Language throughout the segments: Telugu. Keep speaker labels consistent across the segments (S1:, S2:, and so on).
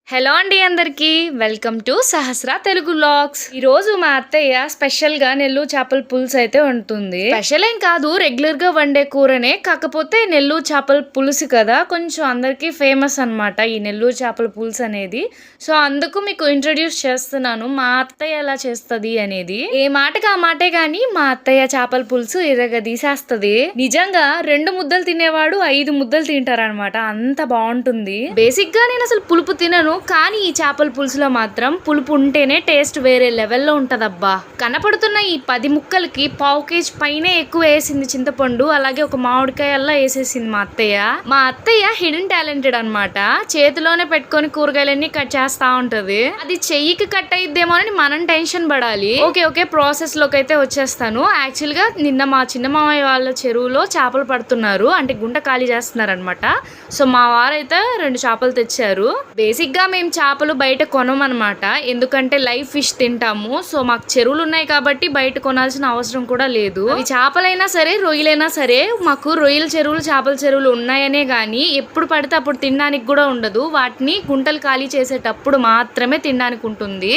S1: హలో అండి అందరికీ welcome to Sahasra Telugu vlogs. ఈ రోజు మా అత్తయ్య స్పెషల్ గా నెల్లూరు చేపల పులుసు అయితే ఉంటుంది. స్పెషల్ ఏం కాదు, రెగ్యులర్ గా వండే కూరనే, కాకపోతే నెల్లూరు చేపల పులుసు కదా, కొంచెం అందరికి ఫేమస్ అన్నమాట ఈ నెల్లూరు చేపల పులుసు అనేది. సో అందుకు మీకు ఇంట్రడ్యూస్ చేస్తున్నాను మా అత్తయ్య ఎలా చేస్తుంది అనేది. ఏ మాటకి ఆ మాటే గాని మా అత్తయ్య చేపల పులుసు ఇరగదీసేస్తది. నిజంగా 2 ముద్దలు తినేవాడు 5 ముద్దలు తింటారనమాట, అంత బాగుంటుంది. బేసిక్ గా నేను అసలు పులుపు తినను, కానీ ఈ చేపల పులుసులో మాత్రం పులుపు ఉంటేనే టేస్ట్ వేరే లెవెల్లో ఉంటదబ్బా. కనపడుతున్న ఈ 10 ముక్కలకి 1/2 కేజీ పైనే ఎక్కువ వేసింది చింతపండు, అలాగే ఒక మామిడికాయ అల్లా వేసేసింది మా అత్తయ్య. మా అత్తయ్య హిడెన్ టాలెంటెడ్ అనమాట, చేతిలోనే పెట్టుకొని కూరగాయలన్నీ కట్ చేస్తా ఉంటది. అది చెయ్యికి కట్ అయిద్దేమో అని మనం టెన్షన్ పడాలి. ఓకే ప్రాసెస్ లోకి అయితే వచ్చేస్తాను. యాక్చువల్ గా నిన్న మా చిన్న మామయ్య వాళ్ళ చెరువులో చేపలు పడుతున్నారు, అంటే గుంట ఖాళీ చేస్తున్నారు అనమాట. సో మా వారైతే 2 చేపలు తెచ్చారు. బేసిక్ గా మేము చేపలు బయట కొనమన్నమాట, ఎందుకంటే లైవ్ ఫిష్ తింటాము. సో మాకు చెరువులు ఉన్నాయి కాబట్టి బయట కొనాల్సిన అవసరం కూడా లేదు. అవి చేపలైనా సరే రొయ్యలైనా సరే, మాకు రొయ్యల చెరువులు చేపల చెరువులు ఉన్నాయనే గానీ ఎప్పుడు పడితే అప్పుడు తినడానికి కూడా ఉండదు. వాటిని గుంటలు ఖాళీ చేసేటప్పుడు మాత్రమే తినడానికి ఉంటుంది,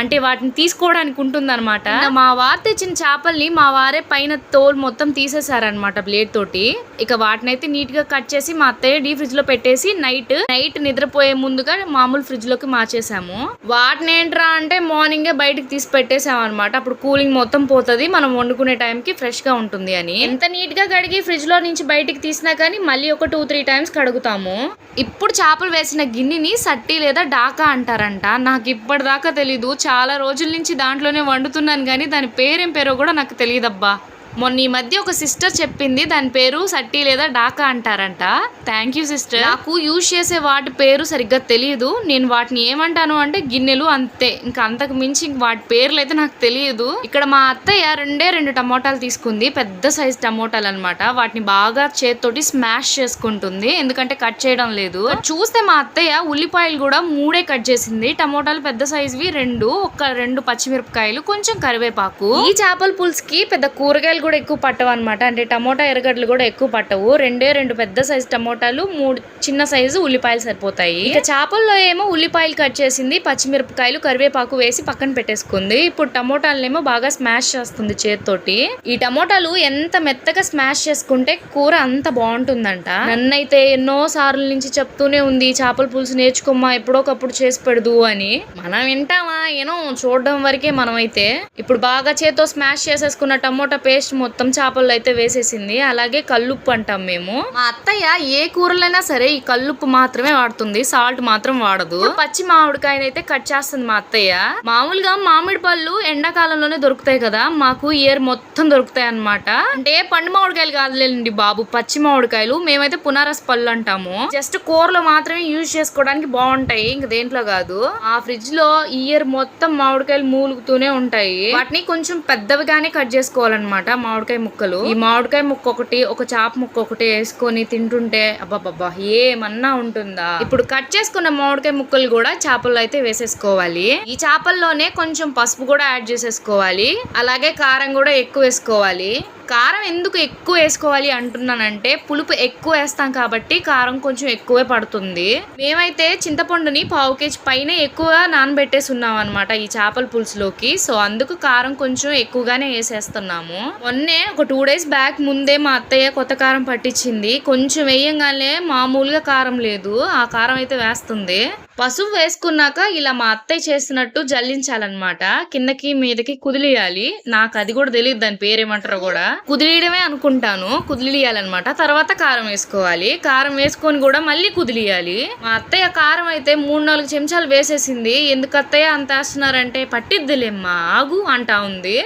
S1: అంటే వాటిని తీసుకోవడానికి ఉంటుంది అనమాట. మా వారు తెచ్చిన చేపల్ని మా వారే పైన తోలు మొత్తం తీసేసారనమాట బ్లేడ్ తోటి. ఇక వాటినైతే నీట్ గా కట్ చేసి మా అత్తయ్య డీ ఫ్రిడ్జ్ లో పెట్టేసి నైట్ నిద్రపోయే ముందుగా మామూలు ఫ్రిడ్జ్ లోకి మార్చేసాము. వాటిని ఏంట్రా అంటే మార్నింగే బయటకు తీసి పెట్టేసాము అనమాట, అప్పుడు కూలింగ్ మొత్తం పోతుంది, మనం వండుకునే టైంకి ఫ్రెష్ గా ఉంటుంది అని. ఎంత నీట్ గా కడిగి ఫ్రిడ్జ్ లో నుంచి బయటకి తీసినా కానీ మళ్ళీ ఒక 2-3 టైమ్స్ కడుగుతాము. ఇప్పుడు చేపలు వేసిన గిన్నెని సట్టి లేదా డాకా అంటారంట. నాకు ఇప్పటిదాకా తెలీదు, చాలా రోజుల నుంచి దాంట్లోనే వండుతున్నాను కానీ దాని పేరేం పేరో కూడా నాకు తెలియదబ్బా. మొన్న ఈ మధ్య ఒక సిస్టర్ చెప్పింది, దాని పేరు సట్టి లేదా డాకా అంటారంట. Thank you sister. నాకు యూజ్ చేసే వాటి పేరు సరిగ్గా తెలియదు, నేను వాటిని ఏమంటాను అంటే గిన్నెలు, అంతే, ఇంకా అంతకు మించి వాటి పేర్లు అయితే నాకు తెలియదు. ఇక్కడ మా అత్తయ్య 2 టమోటాలు తీసుకుంది, పెద్ద సైజ్ టమోటాలు అనమాట. వాటిని బాగా చేత్తోటి స్మాష్ చేసుకుంటుంది, ఎందుకంటే కట్ చేయడం లేదు. చూస్తే మా అత్తయ్య ఉల్లిపాయలు కూడా 3 కట్ చేసింది. టమోటాలు పెద్ద సైజువి 2 పచ్చిమిరపకాయలు, కొంచెం కరివేపాకు. ఈ చేపల పులుసుకి పెద్ద కూరగాయలు కూడా ఎక్కువ పట్టవు అనమాట, అంటే టమోటా ఎర్రగడ్డలు కూడా ఎక్కువ పట్టవు. 2 పెద్ద సైజు టమోటాలు, 3 చిన్న సైజు ఉల్లిపాయలు సరిపోతాయి. ఇక చేపల్లో ఏమో ఉల్లిపాయలు కట్ చేసింది, పచ్చిమిరపకాయలు కరివేపాకు వేసి పక్కన పెట్టేసుకుంది. ఇప్పుడు టమోటాలనేమో బాగా స్మాష్ చేస్తుంది చేత్తోటి. ఈ టమోటాలు ఎంత మెత్తగా స్మాష్ చేసుకుంటే కూర అంత బాగుంటుందంట. నన్నైతే ఎన్నో సార్లు నుంచి చెప్తూనే ఉంది, చేపల పులుసు నేర్చుకోమ్మా, ఎప్పుడోకప్పుడు చేసి పెడదు అని. మనం వింటామా? ఏనో చూడడం వరకే మనమైతే. ఇప్పుడు బాగా చేత్తో స్మాష్ చేసేసుకున్న టమోటా పేస్ట్ మొత్తం చేపల్లో అయితే వేసేసింది. అలాగే కల్లుప్పు అంటాం మేము. మా అత్తయ్య ఏ కూరలైనా సరే ఈ కల్లుప్పు మాత్రమే వాడుతుంది, సాల్ట్ మాత్రం వాడదు. పచ్చి మామిడికాయని అయితే కట్ చేస్తుంది మా అత్తయ్య. మామూలుగా మామిడి పళ్ళు ఎండాకాలంలోనే దొరుకుతాయి కదా, మాకు ఇయర్ మొత్తం దొరుకుతాయి అన్నమాట. అంటే పండు మామిడికాయలు కాదులేండి బాబు, పచ్చి మామిడికాయలు. మేమైతే పునారస్ పళ్ళు అంటాము. జస్ట్ కూరలో మాత్రమే యూజ్ చేసుకోవడానికి బాగుంటాయి, ఇంక దేంట్లో కాదు. ఆ ఫ్రిడ్జ్ లో ఇయర్ మొత్తం మామిడికాయలు మూలుగుతూనే ఉంటాయి. వాటిని కొంచెం పెద్దవిగానే కట్ చేసుకోవాలన్నమాట మామిడికాయ ముక్కలు. ఈ మామిడికాయ ముక్క ఒకటి, ఒక చేప ముక్క ఒకటి వేసుకొని తింటుంటే అబ్బాబ్బా ఏమన్నా ఉంటుందా. ఇప్పుడు కట్ చేసుకున్న మామిడికాయ ముక్కలు కూడా చేపల్లో అయితే వేసేసుకోవాలి. ఈ చేపల్లోనే కొంచెం పసుపు కూడా యాడ్ చేసేసుకోవాలి, అలాగే కారం కూడా ఎక్కువ వేసుకోవాలి. కారం ఎందుకు ఎక్కువ వేసుకోవాలి అంటున్నానంటే, పులుపు ఎక్కువ వేస్తాం కాబట్టి కారం కొంచెం ఎక్కువే పడుతుంది. మేమైతే చింతపండుని 1/2 కేజీ పైనే ఎక్కువ నానబెట్టేసి ఉన్నాం అనమాట ఈ చేపల పులుసులోకి. సో అందుకు కారం కొంచెం ఎక్కువగానే వేసేస్తున్నాము. మొన్నే ఒక 2 డేస్ బ్యాక్ ముందే మా అత్తయ్య కొత్త కారం పట్టించింది. కొంచెం వేయంగానే మామూలుగా కారం లేదు, ఆ కారం అయితే వేస్తుంది. పసుపు వేసుకున్నాక ఇలా మా అత్తయ్య చేస్తున్నట్టు జల్లించాలన్నమాట, కిందకి మీదకి కుదిలియాలి. నాకు అది కూడా తెలియదు, దాని పేరేమంటారో కూడా. కుదిలియడమే అనుకుంటాను, కుదిలియాలన్నమాట. తర్వాత కారం వేసుకోవాలి, కారం వేసుకొని కూడా మళ్ళీ కుదిలియాలి. మా అత్తయ్య కారం అయితే 3-4 చెంచాలు వేసేసింది. ఎందుకు అత్తయ్య అంత వేస్తున్నారంటే, పట్టిద్దిలేమ్మా ఆగు అంటా ఉంది.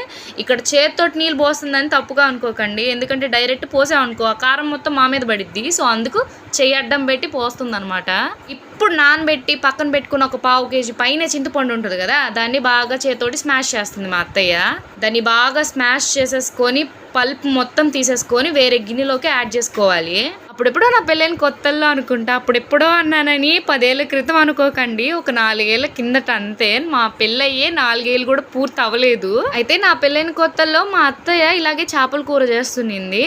S1: ఇక్కడ చేత్తోటి నీళ్ళు పోస్తుందని తప్పుగా అనుకోకండి, ఎందుకంటే డైరెక్ట్ పోసామనుకో ఆ కారం మొత్తం మా మీద పడిద్ది. సో అందుకు చెయ్యి అడ్డం పెట్టి పోస్తుంది అనమాట. ఇప్పుడు నానబెట్టి పక్కన పెట్టుకున్న ఒక 1/2 కేజీ పైన చింతపండు ఉంటుంది కదా, దాన్ని బాగా చేతోటి స్మాష్ చేస్తుంది మా అత్తయ్య. దాన్ని బాగా స్మాష్ చేసేసుకొని పల్ప్ మొత్తం తీసేసుకొని వేరే గిన్నెలోకి యాడ్ చేసుకోవాలి. ఆ అప్పుడెప్పుడో నా పెళ్ళైన కొత్తల్లో అనుకుంటా, అప్పుడెప్పుడో అన్నానని 10 ఏళ్ల క్రితం అనుకోకండి, ఒక 4 ఏళ్ల కిందట అంతే. మా పెళ్ళయ్యే 4 ఏళ్ళు కూడా పూర్తి అవ్వలేదు. అయితే నా పెళ్ళైన కొత్తల్లో మా అత్తయ్య ఇలాగే చేపల కూర చేస్తునింది.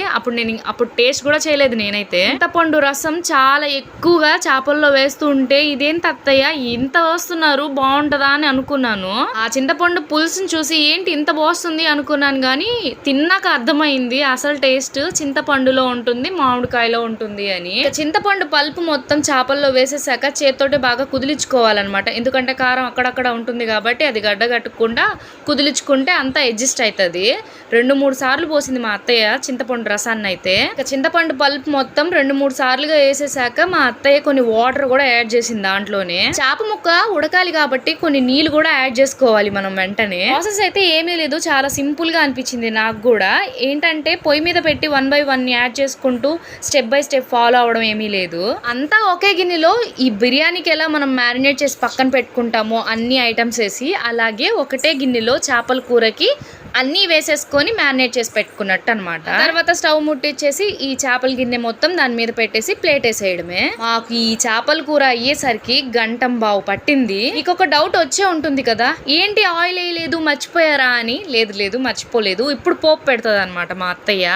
S1: అప్పుడు టేస్ట్ కూడా చేయలేదు నేనైతే. చింతపండు రసం చాలా ఎక్కువగా చేపల్లో వేస్తూ ఉంటే ఇదేంటి అత్తయ్య ఇంత వేస్తున్నారు, బాగుంటదా అని అనుకున్నాను. ఆ చింతపండు పులుసుని చూసి ఏంటి ఇంత పోస్తుంది అనుకున్నాను, కానీ తిన్నాక అర్థమైంది అసలు టేస్ట్ చింతపండులో ఉంటుంది, మామిడికాయలో ఉంటుంది అని. చింతపండు పల్పు మొత్తం చేపల్లో వేసేసాక చేత్తోటి బాగా కుదిలించుకోవాలన్నమాట. ఎందుకంటే కారం అక్కడక్కడ ఉంటుంది కాబట్టి అది గడ్డ కట్టకుండా కుదిలించుకుంటే అంతా అడ్జస్ట్ అవుతుంది. 2-3 సార్లు పోసింది మా అత్తయ్య చింతపండు రసాన్ని. అయితే చింతపండు పల్పు మొత్తం 2-3 సార్లుగా వేసేసాక మా అత్తయ్య కొన్ని వాటర్ కూడా యాడ్ చేసింది దాంట్లోనే. చేప ముక్క ఉడకాలి కాబట్టి కొన్ని నీళ్లు కూడా యాడ్ చేసుకోవాలి మనం వెంటనే. ప్రాసెస్ అయితే ఏమీ లేదు, చాలా సింపుల్ గా అనిపించింది నాకు కూడా. ఏంటంటే పొయ్యి మీద పెట్టి 1 by 1 యాడ్ చేసుకుంటూ స్టెప్ బై స్టెప్ ఫాలో అవడం ఏమీ లేదు. అంతా ఒకే గిన్నెలో ఈ బిర్యానీకి ఎలా మనం మ్యారినేట్ చేసి పక్కన పెట్టుకుంటామో అన్ని ఐటమ్స్ వేసి, అలాగే ఒకటే గిన్నెలో చేపల కూరకి అన్నీ వేసేసుకొని మ్యారినేట్ చేసి పెట్టుకున్నట్టు అనమాట. తర్వాత స్టవ్ ముట్టించేసి ఈ చేపల గిన్నె మొత్తం దాని మీద పెట్టేసి ప్లేట్ వేసేయడమే. మాకు ఈ చేపల కూర అయ్యేసరికి గంటం బావు పట్టింది. మీకు ఒక డౌట్ వచ్చే ఉంటుంది కదా, ఏంటి ఆయిల్ వేయలేదు మర్చిపోయారా అని. లేదు మర్చిపోలేదు, ఇప్పుడు పోపు పెడుతుంది అనమాట మా అత్తయ్య.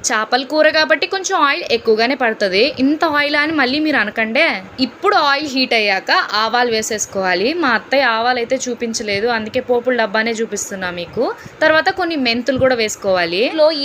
S1: చేపల కూర కాబట్టి కొంచెం ఆయిల్ ఎక్కువగానే పడుతుంది. ఇంత ఆయిల్ అని మళ్ళీ మీరు అనకండే. ఇప్పుడు ఆయిల్ హీట్ అయ్యాక ఆవాలు వేసేసుకోవాలి. మా అత్తయ్య ఆవాలు అయితే చూపించలేదు, అందుకే పోపుల డబ్బానే చూపిస్తున్నా మీకు. తర్వాత కొన్ని మెంతులు కూడా వేసుకోవాలి.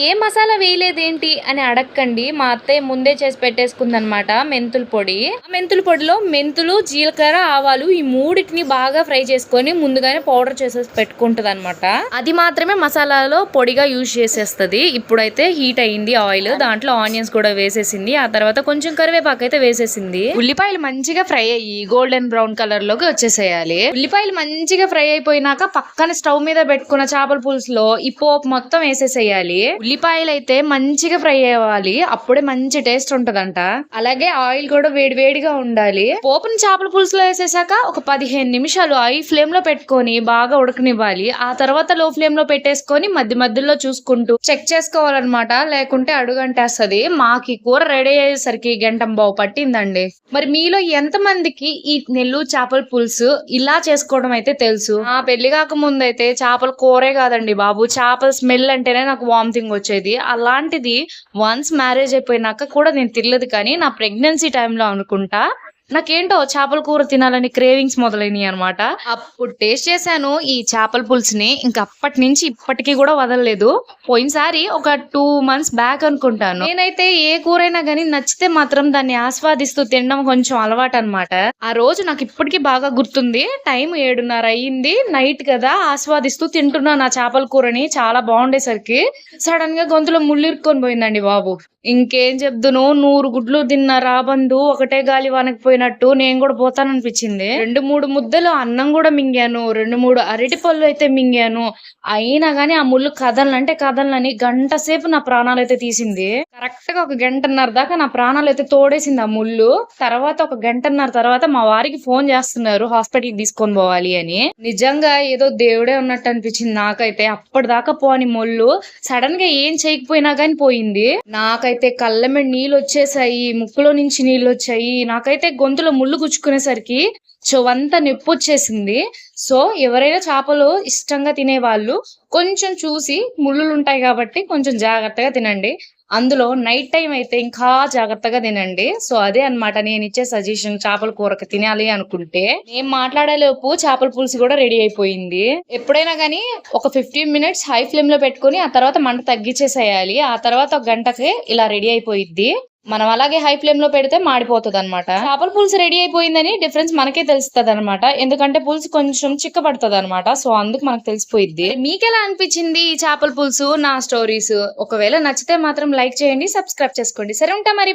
S1: ఏ మసాలా వేయలేదేంటి అని అడగండి, మా అత్తయ్య ముందే చేసి పెట్టేసుకుందనమాట మెంతుల పొడి. ఆ మెంతుల పొడిలో మెంతులు, జీలకర్ర, ఆవాలు ఈ మూడింటిని బాగా ఫ్రై చేసుకొని ముందుగానే పౌడర్ చేసేసి పెట్టుకుంటది అనమాట. అది మాత్రమే మసాలాలో పొడిగా యూజ్ చేసేస్తుంది. ఇప్పుడైతే హీట్ అయింది ఆయిల్, దాంట్లో ఆనియన్స్ కూడా వేసేసింది. ఆ తర్వాత కొంచెం కరివేపాకు అయితే వేసేసింది. ఉల్లిపాయలు మంచిగా ఫ్రై అయ్యి గోల్డెన్ బ్రౌన్ కలర్ లోకి వచ్చేసేయాలి. ఉల్లిపాయలు మంచిగా ఫ్రై అయిపోయినాక పక్కన స్టవ్ మీద పెట్టుకున్న చేపల పులుసులో ఈ పోపు మొత్తం వేసేసేయాలి. ఉల్లిపాయలు అయితే మంచిగా ఫ్రై అవ్వాలి, అప్పుడే మంచి టేస్ట్ ఉంటదంట. అలాగే ఆయిల్ కూడా వేడివేడిగా ఉండాలి. పోపుని చేపల పులుసులో వేసేసాక ఒక 15 నిమిషాలు హై ఫ్లేమ్ లో పెట్టుకొని బాగా ఉడకనివ్వాలి. ఆ తర్వాత లో ఫ్లేమ్ లో పెట్టేసుకొని మధ్యలో చూసుకుంటూ చెక్ చేసుకోవాలన్నమాట, లేకుంటే అడుగంటేస్తది. మాకు ఈ కూర రెడీ అయ్యేసరికి గంటం బావు పట్టిందండి. మరి మీలో ఎంత మందికి ఈ నెల్లూరు చేపల పులుసు ఇలా చేసుకోవడం అయితే తెలుసు? ఆ పెళ్లి కాక ముందు అయితే చేపల కూరే కాదండి బాబు, చేపల స్మెల్ అంటేనే నాకు వామిటింగ్ వచ్చేది. అలాంటిది వన్స్ మ్యారేజ్ అయిపోయినాక కూడా నేను తినలేదు. కానీ నా ప్రెగ్నెన్సీ టైంలో అనుకుంటా నాకేంటో చేపల కూర తినాలని క్రేవింగ్స్ మొదలైనవి అనమాట. అప్పుడు టేస్ట్ చేశాను ఈ చేపల పులుసుని, ఇంకా అప్పటి నుంచి ఇప్పటికీ కూడా వదలలేదు. పోయినసారి ఒక 2 months బ్యాక్ అనుకుంటాను. నేనైతే ఏ కూరైనా గానీ నచ్చితే మాత్రం దాన్ని ఆస్వాదిస్తూ తినడం కొంచెం అలవాటు అనమాట. ఆ రోజు నాకు ఇప్పటికీ బాగా గుర్తుంది. టైం 7:30 అయ్యింది, నైట్ కదా. ఆస్వాదిస్తూ తింటున్నా నా చేపల కూరని. చాలా బాగుండేసరికి సడన్ గా గొంతులో ముళ్ళు ఇరుక్కొని పోయిందండి బాబు. ఇంకేం చెప్దును, 100 గుడ్లు తిన్న రాబందు ఒకటే గాలి వనకపోయినట్టు నేను కూడా పోతాననిపించింది. 2-3 ముద్దలు అన్నం కూడా మింగాను, 2-3 అరటి పళ్ళు అయితే మింగాను. అయినా గానీ ఆ ముళ్ళు కదలని గంట సేపు నా ప్రాణాలు అయితే తీసింది. కరెక్ట్ గా 1 గంటన్నర దాకా నా ప్రాణాలు అయితే తోడేసింది ఆ ముళ్ళు. తర్వాత 1 గంటన్నర తర్వాత మా వారికి ఫోన్ చేస్తున్నారు హాస్పిటల్ కి తీసుకొని పోవాలి అని. నిజంగా ఏదో దేవుడే ఉన్నట్టు అనిపించింది నాకైతే. అప్పటిదాకా పోని ముళ్ళు సడన్ గా ఏం చేయకపోయినా గానీ పోయింది. నాకైతే కళ్ళ మీద నీళ్ళు వచ్చేసాయి, ముక్కులో నుంచి నీళ్ళు వచ్చాయి. నాకైతే గొంతులో ముళ్ళు గుచ్చుకునేసరికి చెవంతా నొప్పి వచ్చేసింది. సో ఎవరైనా చేపలు ఇష్టంగా తినే వాళ్ళు కొంచెం చూసి, ముళ్ళులు ఉంటాయి కాబట్టి కొంచెం జాగ్రత్తగా తినండి. అందులో నైట్ టైం అయితే ఇంకా జాగ్రత్తగా తినండి. సో అదే అన్నమాట నేను ఇచ్చే సజెషన్. చేపల కూరకి తినాలి అనుకుంటే. నేను మాట్లాడేలోపు చేపల పులుసు కూడా రెడీ అయిపోయింది. ఎప్పుడైనా గానీ ఒక 15 minutes హై ఫ్లేమ్ లో పెట్టుకుని ఆ తర్వాత మంట తగ్గించేసేయాలి. ఆ తర్వాత 1 గంటకి ఇలా రెడీ అయిపోయిద్ది. మనం అలాగే హై ఫ్లేమ్ లో పెడితే మాడిపోతుంది అనమాట. చేపల పులుసు రెడీ అయిపోయిందని డిఫరెన్స్ మనకే తెలుస్తుంది అనమాట, ఎందుకంటే పులుసు కొంచెం చిక్కబడుతుంది అనమాట. సో అందుకు మనకు తెలిసిపోయిద్ది. మీకెలా అనిపించింది ఈ చేపల పులుసు, నా స్టోరీస్? ఒకవేళ నచ్చితే మాత్రం లైక్ చేయండి, సబ్స్క్రైబ్ చేసుకోండి. సరే ఉంటా మరి.